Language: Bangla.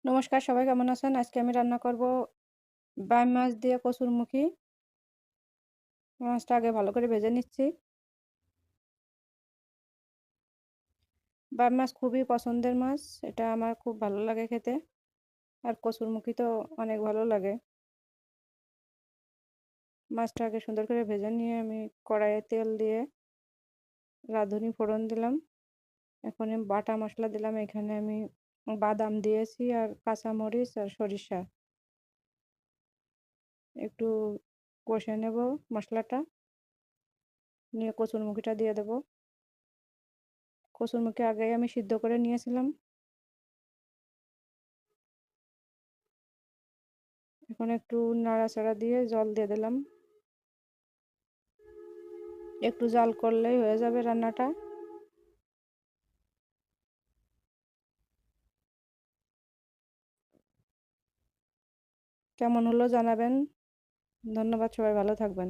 নমস্কার, সবাই কেমন আছেন? আজকে আমি রান্না করব বাইম মাছ দিয়ে কসুরমুখী। মাছটা আগে ভালো করে ভেজে নিচ্ছি। বাইম মাছ খুবই পছন্দের মাছ। এটা আমার খুব ভালো লাগে খেতে। আর কসুরমুখী তো অনেক ভালো লাগে। মাছটা আগে সুন্দর করে ভেজে নিয়ে আমি কড়াইয়ে তেল দিয়ে রাঁধুনি ফোড়ন দিলাম। এখন আমি বাটা মশলা দিলাম। এখানে আমি বাদাম দিয়েছি আর কাঁচামরিচ আর সরিষা। একটু কষে নেব মশলাটা, নিয়ে কসুরমুখীটা দিয়ে দেবো। কসুরমুখী আগেই আমি সিদ্ধ করে নিয়েছিলাম। এখন একটু নাড়াচাড়া দিয়ে জল দিয়ে দিলাম। একটু জাল করলেই হয়ে যাবে রান্নাটা। কেমন হলো জানাবেন। ধন্যবাদ, সবাই ভালো থাকবেন।